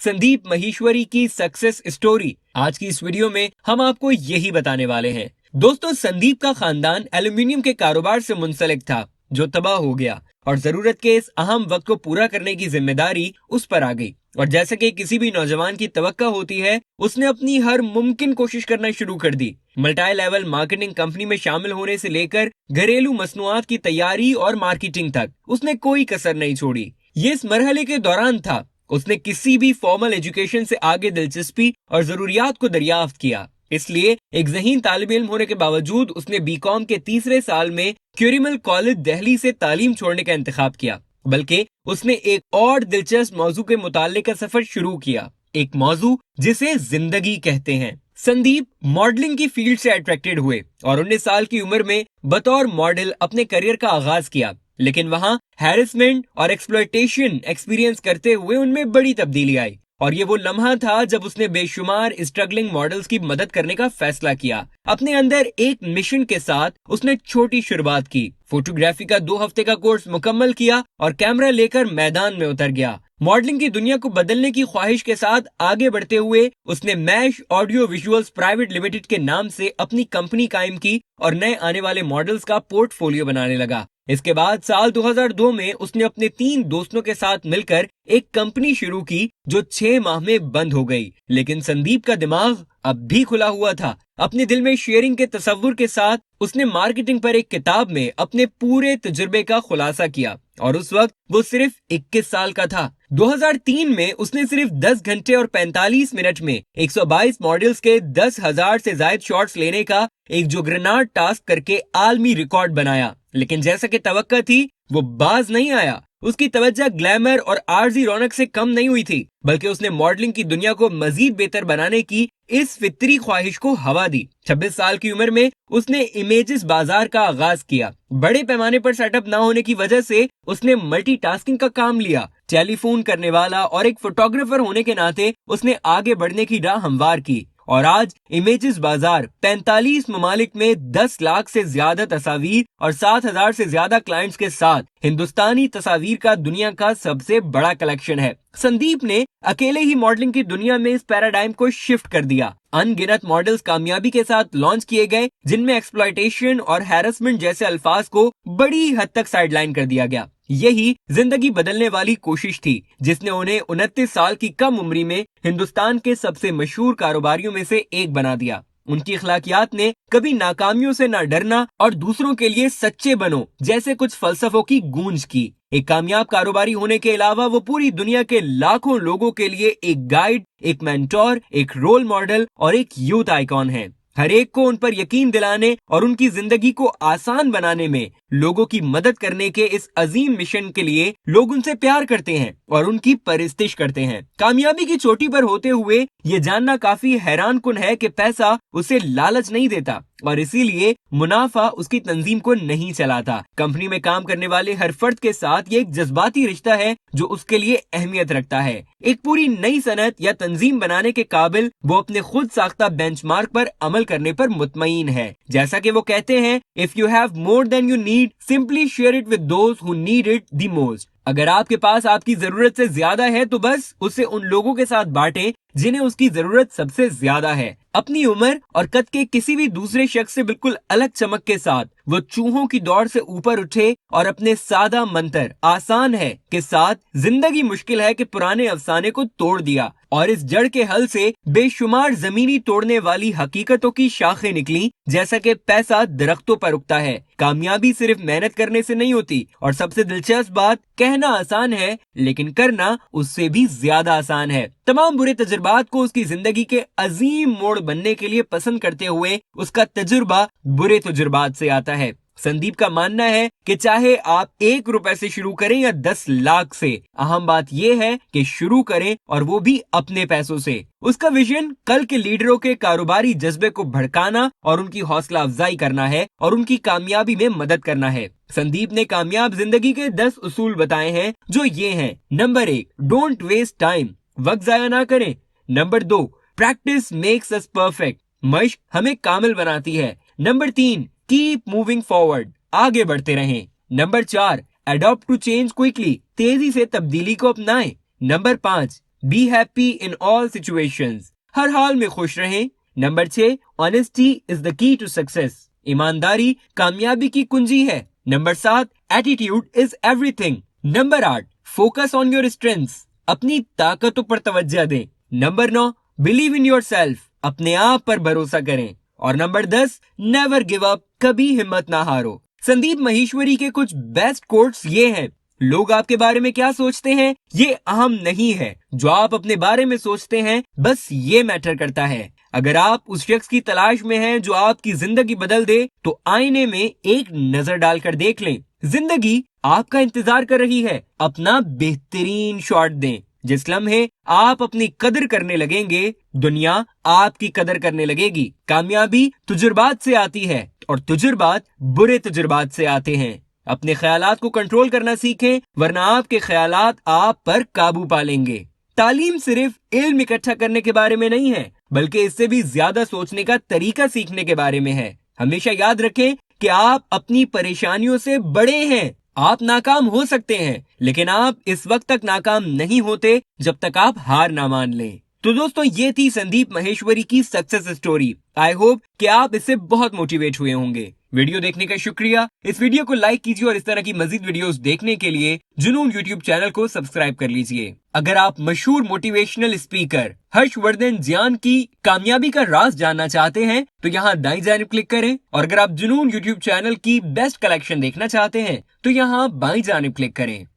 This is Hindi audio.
संदीप माहेश्वरी की सक्सेस स्टोरी। आज की इस वीडियो में हम आपको यही बताने वाले हैं। दोस्तों, संदीप का खानदान एल्यूमिनियम के कारोबार से मुंसलिक था, जो तबाह हो गया और जरूरत के इस अहम वक्त को पूरा करने की जिम्मेदारी उस पर आ गई। और जैसे कि किसी भी नौजवान की तवक्का होती है, उसने अपनी हर मुमकिन कोशिश करना शुरू कर दी। मल्टी लेवल मार्केटिंग कंपनी में शामिल होने से लेकर घरेलू मसनूआत की तैयारी और मार्केटिंग तक उसने कोई कसर नहीं छोड़ी। ये इस मरहले के दौरान था। उसने किसी भी फॉर्मल एजुकेशन से आगे दिलचस्पी और जरूरियात को दरियाफ्त किया। इसलिए एक ज़हीन तालिब इल्म होने के बावजूद उसने बीकॉम के तीसरे साल में क्यूरिमल कॉलेज दिल्ली से तालीम छोड़ने का इंतखाब किया। बल्कि उसने एक और दिलचस्प मौजू के मुताल्लिक़ का सफर शुरू किया, एक मौजू जिसे जिंदगी कहते हैं। संदीप मॉडलिंग की फील्ड से अट्रैक्टेड हुए और 19 साल की उम्र में बतौर मॉडल अपने करियर का आगाज किया। लेकिन वहां हैरेसमेंट और एक्सप्लॉयटेशन एक्सपीरियंस करते हुए उनमें बड़ी तब्दीली आई। और ये वो लम्हा था जब उसने बेशुमार स्ट्रगलिंग मॉडल्स की मदद करने का फैसला किया। अपने अंदर एक मिशन के साथ उसने छोटी शुरुआत की, फोटोग्राफी का 2 हफ्ते का कोर्स मुकम्मल किया और कैमरा लेकर मैदान में उतर गया। मॉडलिंग की दुनिया को बदलने की ख्वाहिश के साथ आगे बढ़ते हुए उसने Mash Audio Visuals Private Limited के नाम से अपनी कंपनी कायम की और नए आने वाले मॉडल्स का पोर्टफोलियो बनाने लगा। इसके बाद साल 2002 में उसने अपने 3 दोस्तों के साथ मिलकर एक कंपनी शुरू की, जो 6 माह में बंद हो गई। लेकिन संदीप का दिमाग अब भी खुला हुआ था। अपने दिल में शेयरिंग के तसव्वुर के साथ उसने मार्केटिंग पर एक किताब में अपने पूरे तजुर्बे का खुलासा किया और उस वक्त वो सिर्फ 21 साल का था। 2003 में उसने सिर्फ 10 घंटे और 45 मिनट में 122 मॉडल्स के 10,000 से ज्यादा शॉट्स लेने का एक जुगरनाट टास्क करके आलमी रिकॉर्ड बनाया। लेकिन जैसा कि तवक्का थी, वो बाज नहीं आया। उसकी तवज्जो ग्लैमर और आर्जी रौनक से कम नहीं हुई थी, बल्कि उसने मॉडलिंग की दुनिया को मजीद बेहतर बनाने की इस फितरी ख्वाहिश को हवा दी। 26 साल की उम्र में उसने इमेजेस बाजार का आगाज किया। बड़े पैमाने पर सेटअप ना होने की वजह से उसने मल्टीटास्किंग का काम लिया। टेलीफोन करने वाला और एक फोटोग्राफर होने के नाते उसने आगे बढ़ने की राह हमवार की और आज इमेजेस बाजार 45 ममालिक में 10 लाख से ज्यादा तस्वीर और 7,000 से ज्यादा क्लाइंट्स के साथ हिंदुस्तानी तस्वीर का दुनिया का सबसे बड़ा कलेक्शन है। संदीप ने अकेले ही मॉडलिंग की दुनिया में इस पैराडाइम को शिफ्ट कर दिया। अनगिनत मॉडल्स कामयाबी के साथ लॉन्च किए गए, जिनमें एक्सप्लॉयटेशन और हैरेसमेंट जैसे अल्फाज को बड़ी हद तक साइडलाइन कर दिया गया। यही जिंदगी बदलने वाली कोशिश थी, जिसने उन्हें 29 साल की कम उम्री में हिंदुस्तान के सबसे मशहूर कारोबारियों में से एक बना दिया। उनकी अखलाकियात ने कभी नाकामियों से ना डरना और दूसरों के लिए सच्चे बनो जैसे कुछ फलसफों की गूंज की। एक कामयाब कारोबारी होने के अलावा वो पूरी दुनिया के लाखों लोगों के लिए एक गाइड, एक मेंटोर, एक रोल मॉडल और एक यूथ आइकॉन है। हर एक को उन पर यकीन दिलाने और उनकी जिंदगी को आसान बनाने में लोगों की मदद करने के इस अजीम मिशन के लिए लोग उनसे प्यार करते हैं और उनकी परिस्तिश करते हैं। कामयाबी की चोटी पर होते हुए ये जानना काफी हैरान कुन है कि पैसा उसे लालच नहीं देता और इसीलिए मुनाफा उसकी तंजीम को नहीं चलाता। कंपनी में काम करने वाले हर फर्द के साथ ये एक जज्बाती रिश्ता है जो उसके लिए अहमियत रखता है। एक पूरी नई सनत या तंजीम बनाने के काबिल वो अपने खुद साख्ता बेंचमार्क पर अमल करने पर मुतमईन है। जैसा कि वो कहते हैं, if you have more than you need, simply share it with those who need it the most. अगर आपके पास आपकी जरूरत से ज्यादा है तो बस उसे उन लोगों के साथ बांटें जिन्हें उसकी जरूरत सबसे ज्यादा है। अपनी उम्र और कद के किसी भी दूसरे शख्स से बिल्कुल अलग चमक के साथ वो चूहों की दौड़ से ऊपर उठे और अपने सादा मंत्र आसान है के साथ जिंदगी मुश्किल है के पुराने अफसाने को तोड़ दिया और इस जड़ के हल से बेशुमार जमीनी तोड़ने वाली हकीकतों की शाखें निकली। जैसा कि पैसा दरख्तों पर उगता है, कामयाबी सिर्फ मेहनत करने से नहीं होती और सबसे दिलचस्प बात, कहना आसान है लेकिन करना उससे भी ज्यादा आसान है। तमाम बुरे तजुर्बात को उसकी जिंदगी के अजीम मोड़ बनने के लिए पसंद करते हुए उसका तजुर्बा बुरे तजुर्बात से आता है। संदीप का मानना है कि चाहे आप 1 रुपए से शुरू करें या 10 लाख से, अहम बात यह है कि शुरू करें और वो भी अपने पैसों से। उसका विजन कल के लीडरों के कारोबारी जज्बे को भड़काना और उनकी हौसला अफजाई करना है और उनकी कामयाबी में मदद करना है। संदीप ने कामयाब जिंदगी के 10 उसूल बताए हैं, जो ये हैं। नंबर 1, डोंट वेस्ट टाइम, वक्त जाया ना करें। Number 2, practice makes us perfect, मशक हमें कामिल बनाती है। नंबर 3, कीप मूविंग फॉरवर्ड, आगे बढ़ते रहें। Number 4, adopt to change quickly, तेजी से तब्दीली को अपनाएं। Number 5, be happy in all situations, हर हाल में खुश रहें। Number 6, honesty is the key to success, ईमानदारी कामयाबी की कुंजी है। Number 7, attitude is everything. Number 8, focus on your strengths, अपनी ताकतों पर तवज्जो दें। नंबर 9, बिलीव इन योरसेल्फ, अपने आप पर भरोसा करें। और नंबर 10, नेवर गिव अप, कभी हिम्मत ना हारो। संदीप माहेश्वरी के कुछ बेस्ट कोट्स ये हैं: लोग आपके बारे में क्या सोचते हैं ये अहम नहीं है, जो आप अपने बारे में सोचते हैं बस ये मैटर करता है। अगर आप उस शख्स की तलाश में हैं जो आपकी जिंदगी बदल दे, तो आईने में एक नजर डालकर देख लें। जिंदगी आपका इंतजार कर रही है, अपना बेहतरीन शॉट दें। जिस लम्हे आप अपनी कदर करने लगेंगे, दुनिया आपकी कदर करने लगेगी। कामयाबी तजुर्बात से आती है और तजुर्बात बुरे तजुर्बात से आते हैं। अपने ख्यालात को कंट्रोल करना सीखें, वरना आपके ख्यालात आप पर काबू पा लेंगे। तालीम सिर्फ इल्म इकट्ठा करने के बारे में नहीं है, बल्कि इससे भी ज्यादा सोचने का तरीका सीखने के बारे में है। हमेशा याद रखें कि आप अपनी परेशानियों से बड़े हैं। आप नाकाम हो सकते हैं, लेकिन आप इस वक्त तक नाकाम नहीं होते जब तक आप हार ना मान लें। तो दोस्तों, ये थी संदीप माहेश्वरी की सक्सेस स्टोरी। आई होप कि आप इससे बहुत मोटिवेट हुए होंगे। वीडियो देखने का शुक्रिया। इस वीडियो को लाइक कीजिए और इस तरह की मजीद वीडियोस देखने के लिए जुनून यूट्यूब चैनल को सब्सक्राइब कर लीजिए। अगर आप मशहूर मोटिवेशनल स्पीकर हर्षवर्धन जियान की कामयाबी का राज जानना चाहते हैं, तो यहाँ दाईं जानिब क्लिक करें। और अगर आप जुनून यूट्यूब चैनल की बेस्ट कलेक्शन देखना चाहते हैं, तो यहाँ बाईं जानिब क्लिक करें।